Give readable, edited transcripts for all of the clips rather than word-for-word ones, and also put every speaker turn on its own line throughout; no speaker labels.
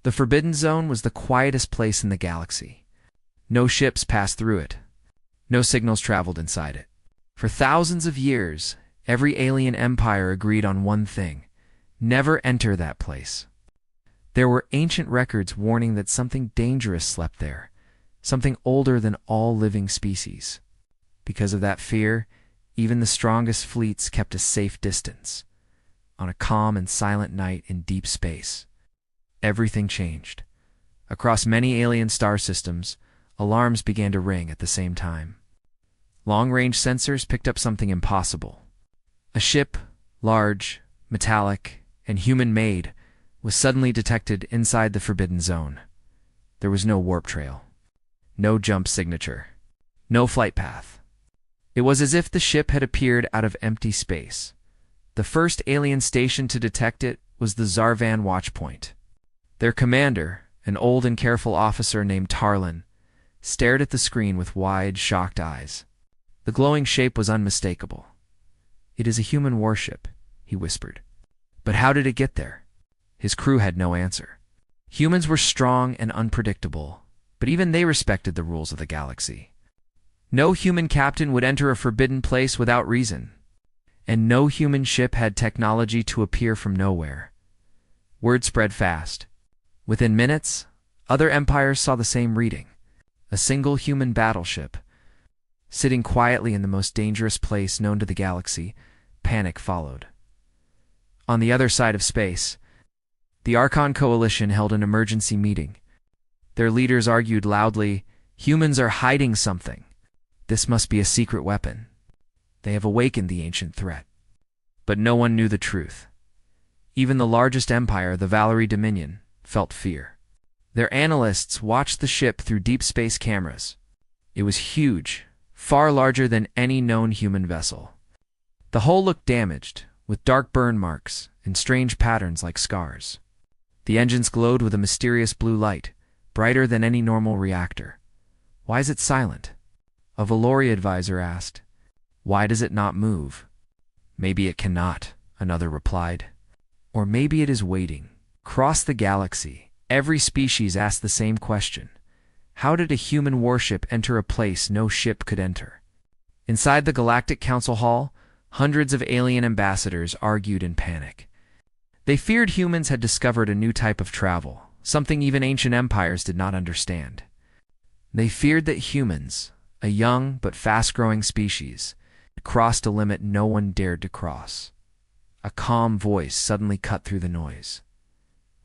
The Forbidden Zone was the quietest place in the galaxy. No ships passed through it. No signals traveled inside it. For thousands of years, every alien empire agreed on one thing: never enter that place. There were ancient records warning that something dangerous slept there, something older than all living species. Because of that fear, even the strongest fleets kept a safe distance. On a calm and silent night in deep space, everything changed. Across many alien star systems, alarms began to ring at the same time. Long-range sensors picked up something impossible. A ship, large, metallic, and human-made, was suddenly detected inside the Forbidden Zone. There was no warp trail, no jump signature, no flight path. It was as if the ship had appeared out of empty space. The first alien station to detect it was the Zarvan Watchpoint. Their commander, an old and careful officer named Tarlin, stared at the screen with wide, shocked eyes. The glowing shape was unmistakable. "It is a human warship," he whispered. "But how did it get there?" His crew had no answer. Humans were strong and unpredictable, but even they respected the rules of the galaxy. No human captain would enter a forbidden place without reason, and no human ship had technology to appear from nowhere. Word spread fast. Within minutes, other empires saw the same reading: a single human battleship. Sitting quietly in the most dangerous place known to the galaxy, panic followed. On the other side of space, the Archon Coalition held an emergency meeting. Their leaders argued loudly, "Humans are hiding something. This must be a secret weapon. They have awakened the ancient threat." But no one knew the truth. Even the largest empire, the Valerie Dominion, felt fear. Their analysts watched the ship through deep space cameras. It was huge, far larger than any known human vessel. The hull looked damaged, with dark burn marks and strange patterns like scars. The engines glowed with a mysterious blue light, brighter than any normal reactor. "Why is it silent?" a Valori advisor asked. "Why does it not move?" "Maybe it cannot," another replied. "Or maybe it is waiting." Across the galaxy, every species asked the same question: how did a human warship enter a place no ship could enter? Inside the Galactic Council Hall, hundreds of alien ambassadors argued in panic. They feared humans had discovered a new type of travel, something even ancient empires did not understand. They feared that humans, a young but fast-growing species, had crossed a limit no one dared to cross. A calm voice suddenly cut through the noise.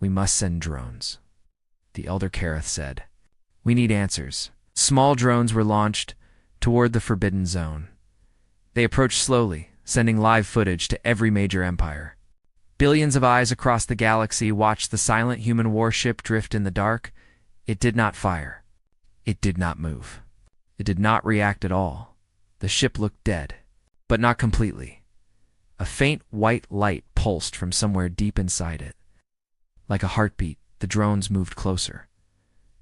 "We must send drones," the Elder Kareth said. "We need answers." Small drones were launched toward the Forbidden Zone. They approached slowly, sending live footage to every major empire. Billions of eyes across the galaxy watched the silent human warship drift in the dark. It did not fire. It did not move. It did not react at all. The ship looked dead, but not completely. A faint white light pulsed from somewhere deep inside it. Like a heartbeat, the drones moved closer.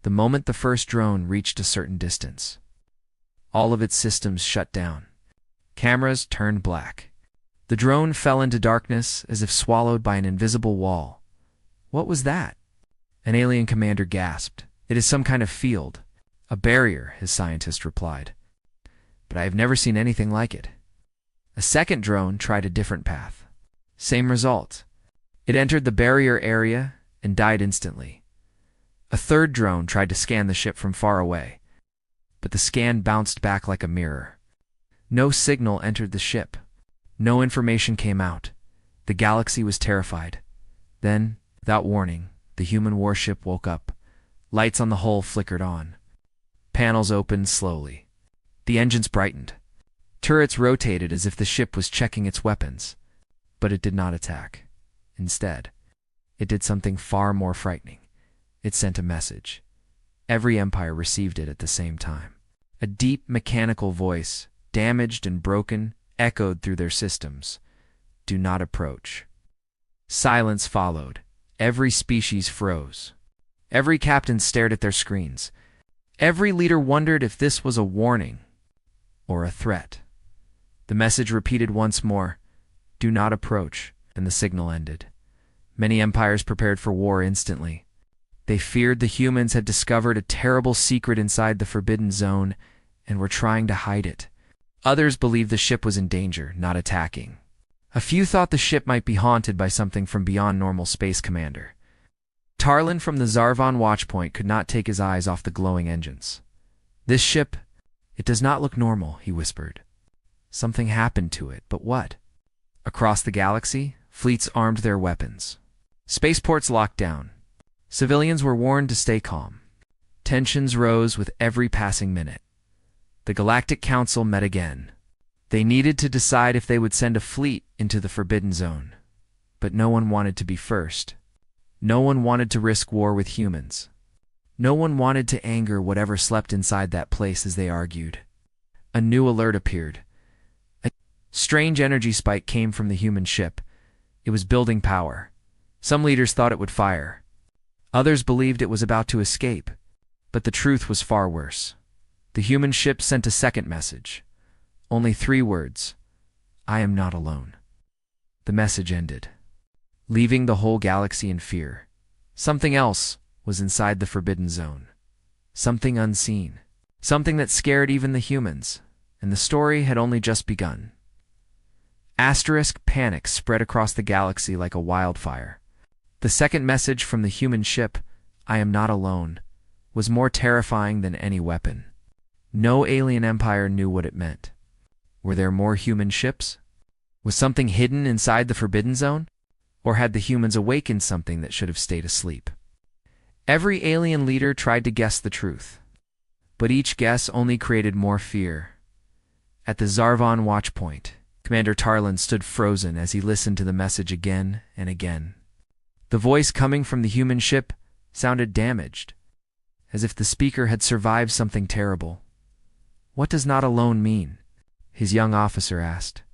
The moment the first drone reached a certain distance, all of its systems shut down. Cameras turned black. The drone fell into darkness as if swallowed by an invisible wall. "What was that?" an alien commander gasped. "It is some kind of field. A barrier," his scientist replied. "But I have never seen anything like it." A second drone tried a different path. Same result. It entered the barrier area and died instantly. A third drone tried to scan the ship from far away, but the scan bounced back like a mirror. No signal entered the ship. No information came out. The galaxy was terrified. Then, without warning, the human warship woke up. Lights on the hull flickered on. Panels opened slowly. The engines brightened. Turrets rotated as if the ship was checking its weapons. But it did not attack. Instead, it did something far more frightening. It sent a message. Every empire received it at the same time. A deep mechanical voice, damaged and broken, echoed through their systems. "Do not approach." Silence followed. Every species froze. Every captain stared at their screens. Every leader wondered if this was a warning or a threat. The message repeated once more, "Do not approach," and the signal ended. Many empires prepared for war instantly. They feared the humans had discovered a terrible secret inside the Forbidden Zone and were trying to hide it. Others believed the ship was in danger, not attacking. A few thought the ship might be haunted by something from beyond normal space, Commander. Tarlin from the Zarvan watchpoint could not take his eyes off the glowing engines. This ship, it does not look normal, he whispered. Something happened to it, but what? Across the galaxy, fleets armed their weapons. Spaceports locked down. Civilians were warned to stay calm. Tensions rose with every passing minute. The Galactic Council met again. They needed to decide if they would send a fleet into the Forbidden Zone. But no one wanted to be first. No one wanted to risk war with humans. No one wanted to anger whatever slept inside that place as they argued. A new alert appeared. A strange energy spike came from the human ship. It was building power. Some leaders thought it would fire. Others believed it was about to escape. But the truth was far worse. The human ship sent a second message. Only 3 words. I am not alone. The message ended, leaving the whole galaxy in fear. Something else was inside the Forbidden Zone. Something unseen. Something that scared even the humans. And the story had only just begun. Panic spread across the galaxy like a wildfire. The second message from the human ship, I am not alone, was more terrifying than any weapon. No alien empire knew what it meant. Were there more human ships? Was something hidden inside the Forbidden Zone? Or had the humans awakened something that should have stayed asleep? Every alien leader tried to guess the truth. But each guess only created more fear. At the Zarvan watchpoint, Commander Tarlin stood frozen as he listened to the message again and again. The voice coming from the human ship sounded damaged, as if the speaker had survived something terrible. What does not alone mean? His young officer asked.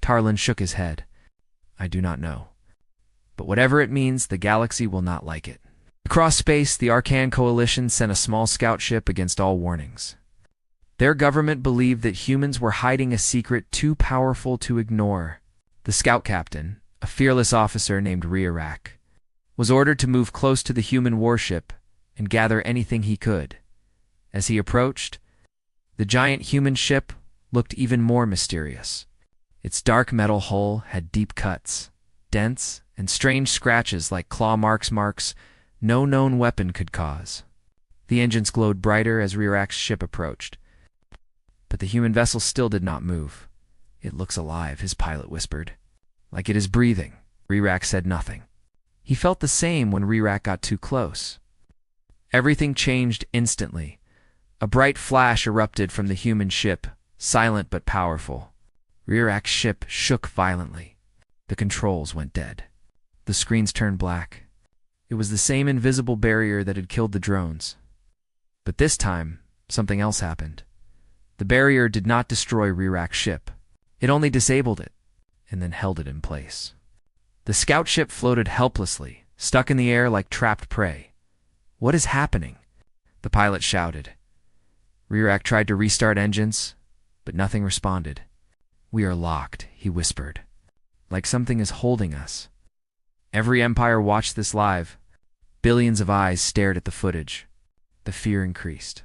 Tarlin shook his head. I do not know. But whatever it means, the galaxy will not like it. Across space, the Arcan Coalition sent a small scout ship against all warnings. Their government believed that humans were hiding a secret too powerful to ignore. The scout captain, a fearless officer named Riarak, was ordered to move close to the human warship and gather anything he could. As he approached, the giant human ship looked even more mysterious. Its dark metal hull had deep cuts, dents, and strange scratches like claw marks no known weapon could cause. The engines glowed brighter as Rirak's ship approached. But the human vessel still did not move. It looks alive, his pilot whispered. Like it is breathing. Rirak said nothing. He felt the same when Rirak got too close. Everything changed instantly. A bright flash erupted from the human ship, silent but powerful. Rirak's ship shook violently. The controls went dead. The screens turned black. It was the same invisible barrier that had killed the drones. But this time, something else happened. The barrier did not destroy Rirak's ship. It only disabled it, and then held it in place. The scout ship floated helplessly, stuck in the air like trapped prey. What is happening? The pilot shouted. Rirak tried to restart engines, but nothing responded. We are locked, he whispered. Like something is holding us. Every empire watched this live. Billions of eyes stared at the footage. The fear increased.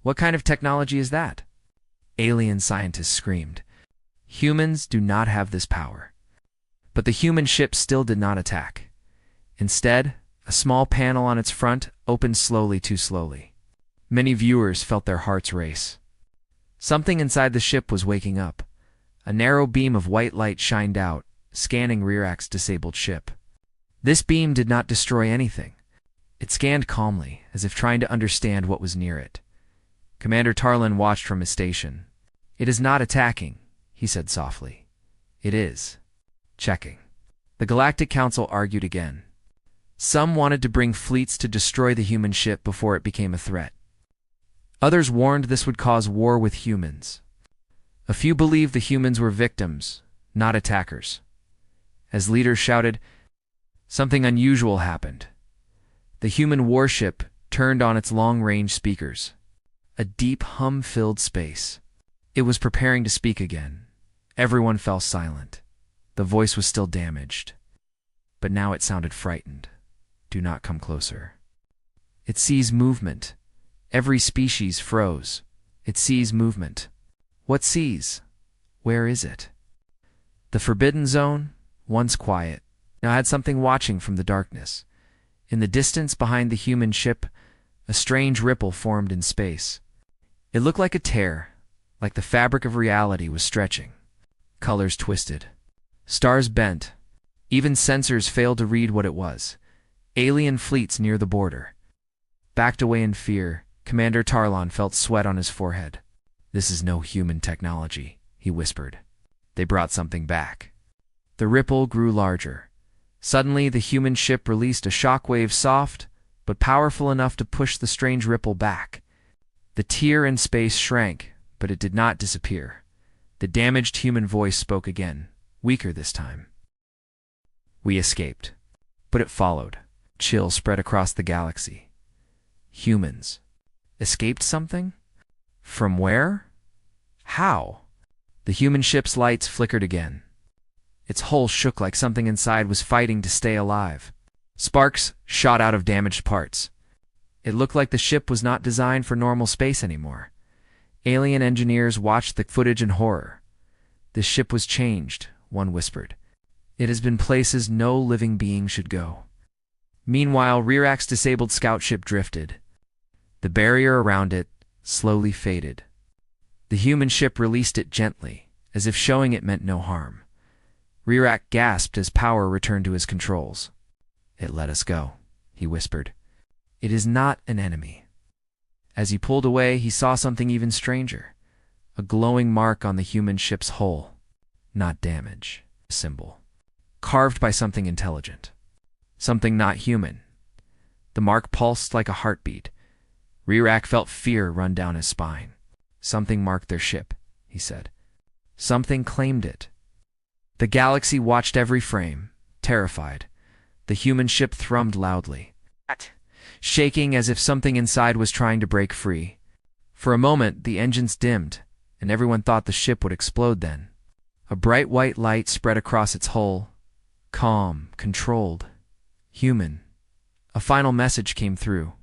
What kind of technology is that? Alien scientists screamed. Humans do not have this power. But the human ship still did not attack. Instead, a small panel on its front opened slowly, too slowly. Many viewers felt their hearts race. Something inside the ship was waking up. A narrow beam of white light shined out, scanning Rirak's disabled ship. This beam did not destroy anything. It scanned calmly, as if trying to understand what was near it. Commander Tarlin watched from his station. It is not attacking, he said softly. It is. Checking. The Galactic Council argued again. Some wanted to bring fleets to destroy the human ship before it became a threat. Others warned this would cause war with humans. A few believed the humans were victims, not attackers. As leaders shouted, something unusual happened. The human warship turned on its long-range speakers. A deep hum filled space. It was preparing to speak again. Everyone fell silent. The voice was still damaged. But now it sounded frightened. Do not come closer. It sees movement. Every species froze. It sees movement. What sees? Where is it? The Forbidden Zone, once quiet, now had something watching from the darkness. In the distance behind the human ship, a strange ripple formed in space. It looked like a tear, like the fabric of reality was stretching. Colors twisted. Stars bent. Even sensors failed to read what it was. Alien fleets near the border. Backed away in fear, Commander Tarlon felt sweat on his forehead. "This is no human technology," he whispered. "They brought something back." The ripple grew larger. Suddenly, the human ship released a shockwave soft, but powerful enough to push the strange ripple back. The tear in space shrank, but it did not disappear. The damaged human voice spoke again, weaker this time. "We escaped." But it followed. Chill spread across the galaxy. Humans. Escaped something? From where? How? The human ship's lights flickered again. Its hull shook like something inside was fighting to stay alive. Sparks shot out of damaged parts. It looked like the ship was not designed for normal space anymore. Alien engineers watched the footage in horror. "This ship was changed," one whispered. "It has been places no living being should go." Meanwhile, Rirak's disabled scout ship drifted. The barrier around it slowly faded. The human ship released it gently, as if showing it meant no harm. Rirak gasped as power returned to his controls. "It let us go," he whispered. "It is not an enemy." As he pulled away, he saw something even stranger. A glowing mark on the human ship's hull. Not damage. A symbol. Carved by something intelligent. Something not human. The mark pulsed like a heartbeat. Rirak felt fear run down his spine. "Something marked their ship," he said. "Something claimed it." The galaxy watched every frame, terrified. The human ship thrummed loudly, shaking as if something inside was trying to break free. For a moment, the engines dimmed, and everyone thought the ship would explode then. A bright white light spread across its hull. Calm, controlled, human. A final message came through.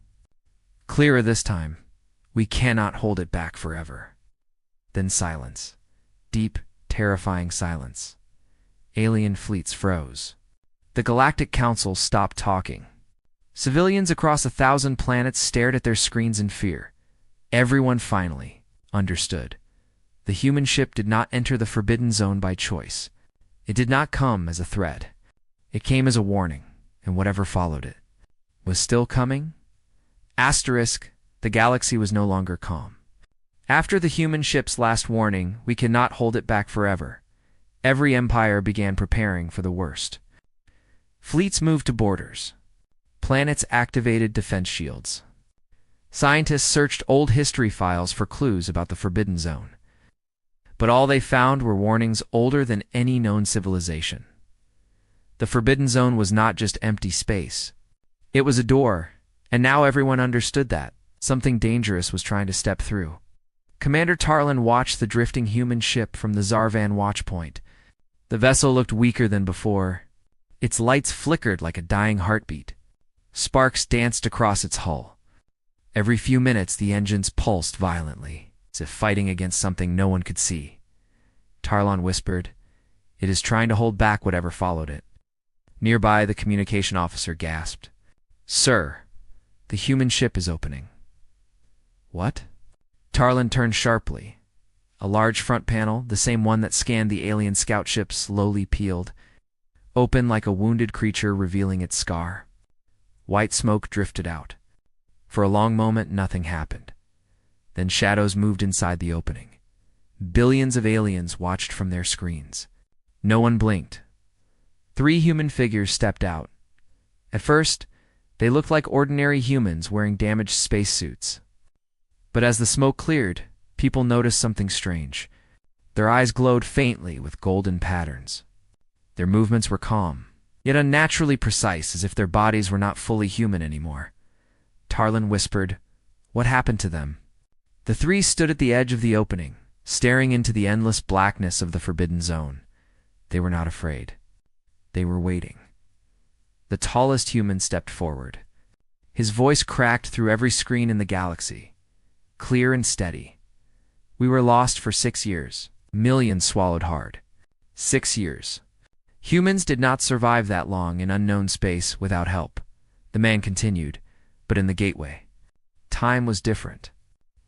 Clearer this time. "We cannot hold it back forever." Then silence. Deep, terrifying silence. Alien fleets froze. The Galactic Council stopped talking. Civilians across 1,000 planets stared at their screens in fear. Everyone finally understood. The human ship did not enter the Forbidden Zone by choice. It did not come as a threat. It came as a warning, and whatever followed it was still coming. Asterisk, the galaxy was no longer calm. After the human ship's last warning, "We cannot hold it back forever," every empire began preparing for the worst. Fleets moved to borders. Planets activated defense shields. Scientists searched old history files for clues about the Forbidden Zone. But all they found were warnings older than any known civilization. The Forbidden Zone was not just empty space. It was a door, and now everyone understood that something dangerous was trying to step through. Commander Tarlin watched the drifting human ship from the Zarvan watchpoint. The vessel looked weaker than before. Its lights flickered like a dying heartbeat. Sparks danced across its hull. Every few minutes the engines pulsed violently, as if fighting against something no one could see. Tarlon whispered, "It is trying to hold back whatever followed it." Nearby, the communication officer gasped, "Sir, the human ship is opening." "What?" Tarlin turned sharply. A large front panel, the same one that scanned the alien scout ship, slowly peeled, open like a wounded creature revealing its scar. White smoke drifted out. For a long moment, nothing happened. Then shadows moved inside the opening. Billions of aliens watched from their screens. No one blinked. 3 human figures stepped out. At first, they looked like ordinary humans wearing damaged spacesuits. But as the smoke cleared, people noticed something strange. Their eyes glowed faintly with golden patterns. Their movements were calm, yet unnaturally precise, as if their bodies were not fully human anymore. Tarlin whispered, "What happened to them?" The 3 stood at the edge of the opening, staring into the endless blackness of the Forbidden Zone. They were not afraid. They were waiting. The tallest human stepped forward. His voice cracked through every screen in the galaxy, clear and steady. We were lost for 6 years. Millions swallowed hard. 6 years. Humans did not survive that long in unknown space without help. The man continued, but in the gateway. Time was different.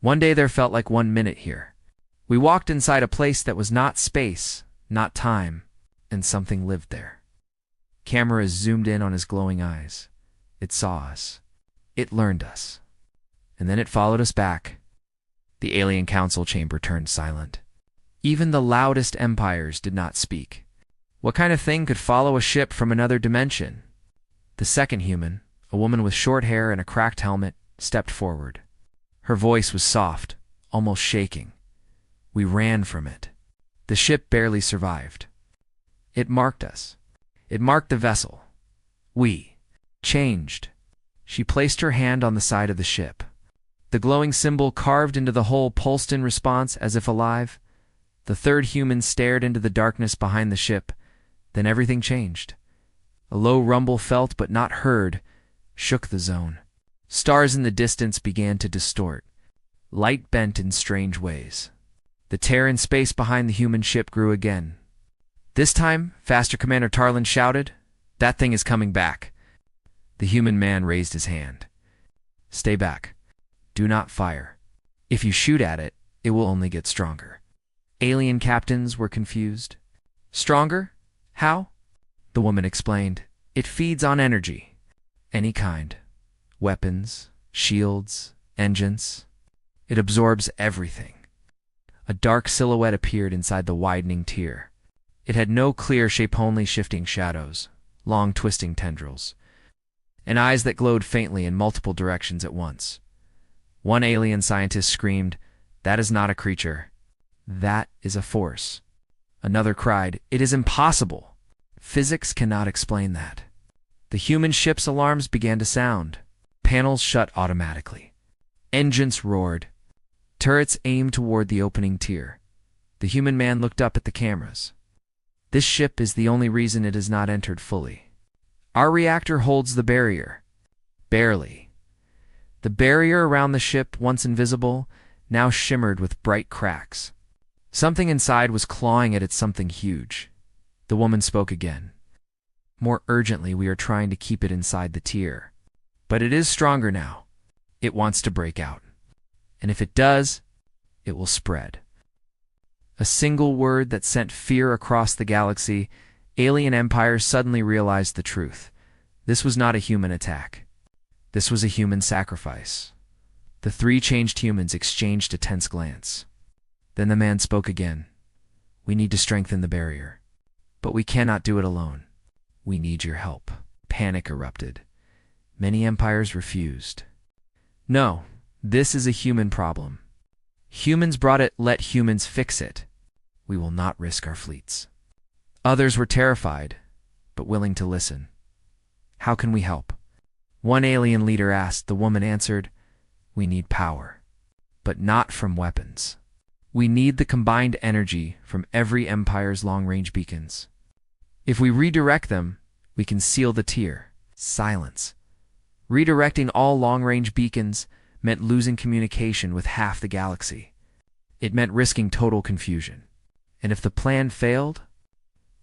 One day there felt like 1 minute here. We walked inside a place that was not space, not time, and something lived there. Cameras zoomed in on his glowing eyes. It saw us. It learned us. And then it followed us back. The alien council chamber turned silent. Even the loudest empires did not speak. What kind of thing could follow a ship from another dimension? The second human, a woman with short hair and a cracked helmet, stepped forward. Her voice was soft, almost shaking. We ran from it. The ship barely survived. It marked us. It marked the vessel. We changed. She placed her hand on the side of the ship. The glowing symbol carved into the hull pulsed in response as if alive. The third human stared into the darkness behind the ship. Then everything changed. A low rumble felt but not heard shook the zone. Stars in the distance began to distort. Light bent in strange ways. The tear in space behind the human ship grew again. This time, faster Commander Tarlin shouted, "That thing is coming back." The human man raised his hand. "Stay back. Do not fire. If you shoot at it, it will only get stronger." Alien captains were confused. "Stronger? How?" The woman explained. "It feeds on energy. Any kind. Weapons, shields, engines. It absorbs everything." A dark silhouette appeared inside the widening tier. It had no clear shape, only shifting shadows, long twisting tendrils, and eyes that glowed faintly in multiple directions at once. One alien scientist screamed, "That is not a creature. That is a force." Another cried, "It is impossible. Physics cannot explain that." The human ship's alarms began to sound. Panels shut automatically. Engines roared. Turrets aimed toward the opening tier. The human man looked up at the cameras. "This ship is the only reason it has not entered fully. Our reactor holds the barrier." Barely. The barrier around the ship, once invisible, now shimmered with bright cracks. Something inside was clawing at something huge. The woman spoke again. "More urgently, we are trying to keep it inside the tier. But it is stronger now. It wants to break out. And if it does, it will spread." A single word that sent fear across the galaxy. Alien empires suddenly realized the truth. This was not a human attack. This was a human sacrifice. The three changed humans exchanged a tense glance. Then the man spoke again. "We need to strengthen the barrier. But we cannot do it alone. We need your help." Panic erupted. Many empires refused. "No, this is a human problem. Humans brought it, let humans fix it. We will not risk our fleets." Others were terrified, but willing to listen. "How can we help?" One alien leader asked. The woman answered, "We need power, but not from weapons. We need the combined energy from every empire's long-range beacons. If we redirect them, we can seal the tier." Silence. Redirecting all long-range beacons meant losing communication with half the galaxy. It meant risking total confusion. And if the plan failed,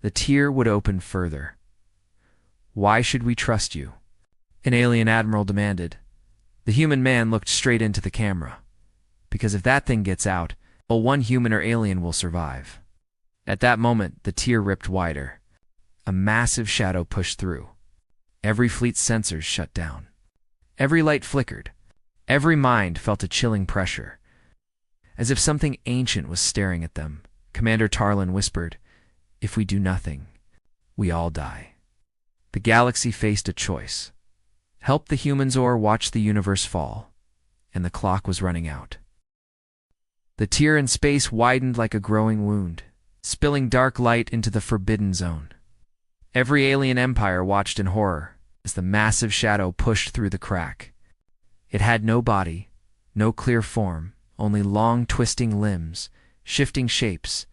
the tier would open further. "Why should we trust you?" an alien admiral demanded. The human man looked straight into the camera. "Because if that thing gets out, one human or alien will survive." At that moment, the tier ripped wider. A massive shadow pushed through. Every fleet's sensors shut down. Every light flickered. Every mind felt a chilling pressure. As if something ancient was staring at them, Commander Tarlin whispered, "If we do nothing, we all die." The galaxy faced a choice. Help the humans or watch the universe fall. And the clock was running out. The tier in space widened like a growing wound, spilling dark light into the forbidden zone. Every alien empire watched in horror as the massive shadow pushed through the crack. It had no body, no clear form, only long twisting limbs, shifting shapes,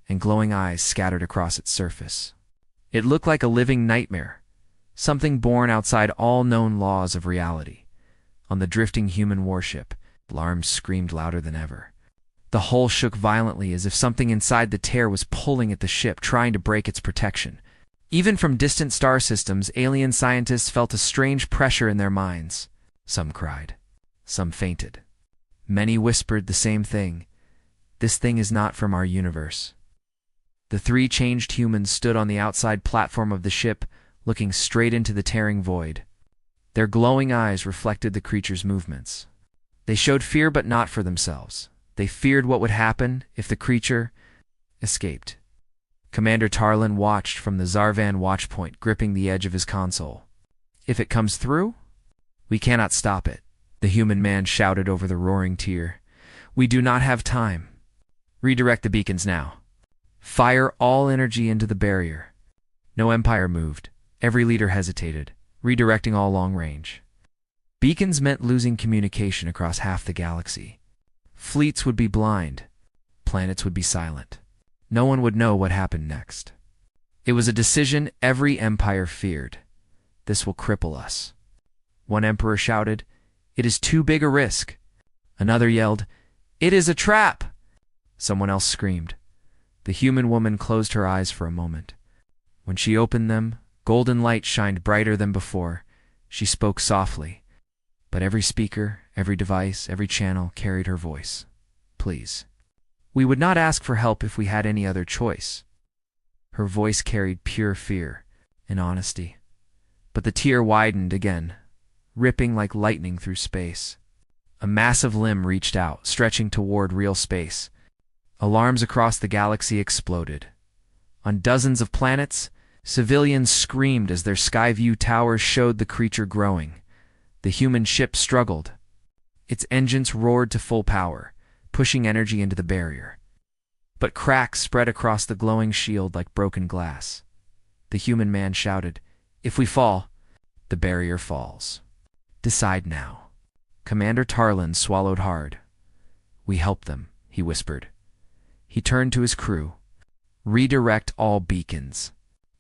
and glowing eyes scattered across its surface. It looked like a living nightmare, something born outside all known laws of reality. on the drifting human warship. Alarms screamed louder than ever. The hull shook violently as if something inside the tear was pulling at the ship, trying to break its protection. Even from distant star systems, alien scientists felt a strange pressure in their minds. Some cried. Some fainted. Many whispered the same thing. This thing is not from our universe. The three changed humans stood on the outside platform of the ship, looking straight into the tearing void. Their glowing eyes reflected the creature's movements. They showed fear, but not for themselves. They feared what would happen if the creature escaped. Commander Tarlin watched from the Zarvan watchpoint, gripping the edge of his console. "If it comes through, we cannot stop it," the human man shouted over the roaring tear. "We do not have time. Redirect the beacons now. Fire all energy into the barrier." No Empire moved. Every leader hesitated, redirecting all long range. Beacons meant losing communication across half the galaxy. Fleets would be blind. Planets would be silent. No one would know what happened next. It was a decision every empire feared. "This will cripple us." One emperor shouted, "It is too big a risk." Another yelled, "It is a trap." Someone else screamed. The human woman closed her eyes for a moment. When she opened them, golden light shined brighter than before. She spoke softly, but every speaker, every device, every channel carried her voice. "Please. We would not ask for help if we had any other choice." Her voice carried pure fear and honesty. But the tear widened again, ripping like lightning through space. A massive limb reached out, stretching toward real space. Alarms across the galaxy exploded. On dozens of planets, civilians screamed as their Skyview towers showed the creature growing. The human ship struggled. Its engines roared to full power, pushing energy into the barrier. But cracks spread across the glowing shield like broken glass. The human man shouted, "If we fall, the barrier falls. Decide now." Commander Tarlin swallowed hard. "We help them," he whispered. He turned to his crew. "Redirect all beacons.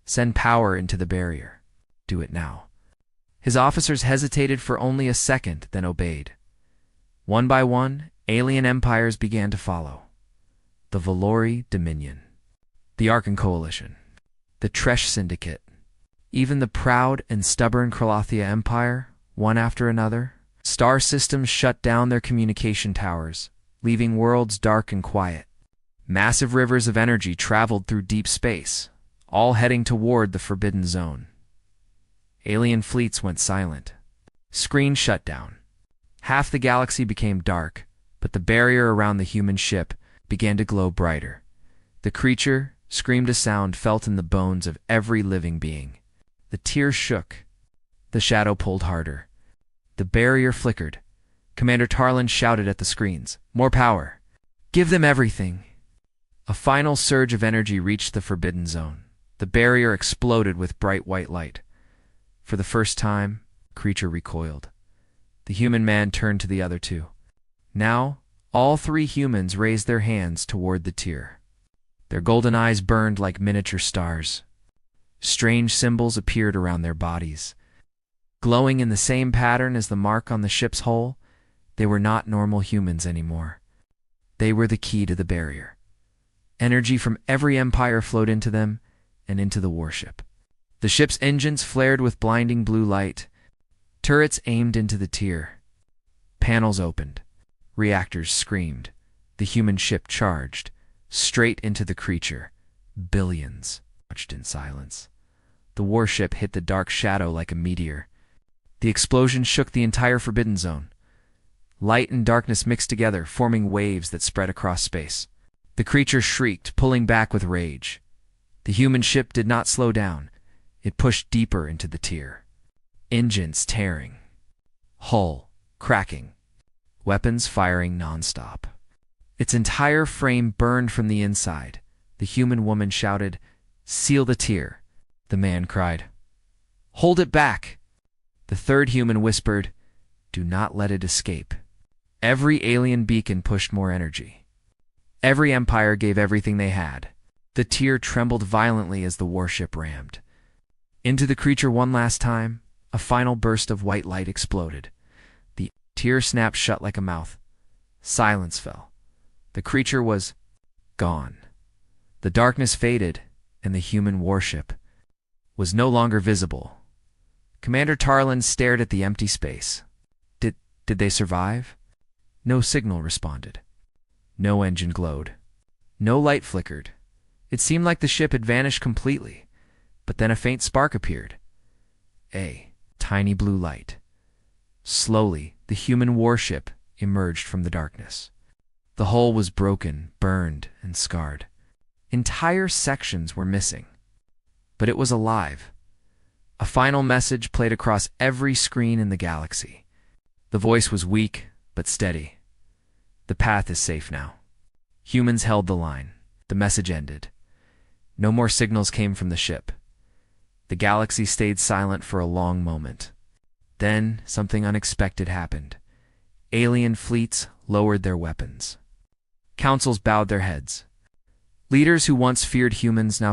Send power into the barrier. Do it now." His officers hesitated for only a second, then obeyed. One by one, alien empires began to follow. The Valori Dominion, the Arkan Coalition, the Tresh Syndicate, even the proud and stubborn Kralothia Empire, one after another. Star systems shut down their communication towers, leaving worlds dark and quiet. Massive rivers of energy traveled through deep space, all heading toward the Forbidden Zone. Alien fleets went silent. Screens shut down. Half the galaxy became dark, but the barrier around the human ship began to glow brighter. The creature screamed a sound felt in the bones of every living being. The tears shook. The shadow pulled harder. The barrier flickered. Commander Tarlin shouted at the screens, "More power! Give them everything!" A final surge of energy reached the Forbidden Zone. The barrier exploded with bright white light. For the first time, the creature recoiled. The human man turned to the other two. Now, all three humans raised their hands toward the tier. Their golden eyes burned like miniature stars. Strange symbols appeared around their bodies. Glowing in the same pattern as the mark on the ship's hull, they were not normal humans anymore. They were the key to the barrier. Energy from every empire flowed into them and into the warship. The ship's engines flared with blinding blue light. Turrets aimed into the tier. Panels opened. Reactors screamed. The human ship charged, straight into the creature. Billions watched in silence. The warship hit the dark shadow like a meteor. The explosion shook the entire Forbidden Zone. Light and darkness mixed together, forming waves that spread across space. The creature shrieked, pulling back with rage. The human ship did not slow down. It pushed deeper into the tier. Engines tearing. Hull cracking. Weapons firing nonstop. Its entire frame burned from the inside. The human woman shouted, "Seal the tier." The man cried, "Hold it back." The third human whispered, "Do not let it escape." Every alien beacon pushed more energy. Every empire gave everything they had. The tier trembled violently as the warship rammed. Into the creature one last time, a final burst of white light exploded. The Tears snapped shut like a mouth. Silence fell. The creature was gone. The darkness faded, and the human warship was no longer visible. Commander Tarlin stared at the empty space. Did they survive? No signal responded. No engine glowed. No light flickered. It seemed like the ship had vanished completely, but then a faint spark appeared. A tiny blue light. Slowly, the human warship emerged from the darkness. The hull was broken, burned, and scarred. Entire sections were missing. But it was alive. A final message played across every screen in the galaxy. The voice was weak, but steady. The path is safe now. Humans held the line. The message ended. No more signals came from the ship. The galaxy stayed silent for a long moment. Then something unexpected happened. Alien fleets lowered their weapons. Councils bowed their heads. Leaders who once feared humans now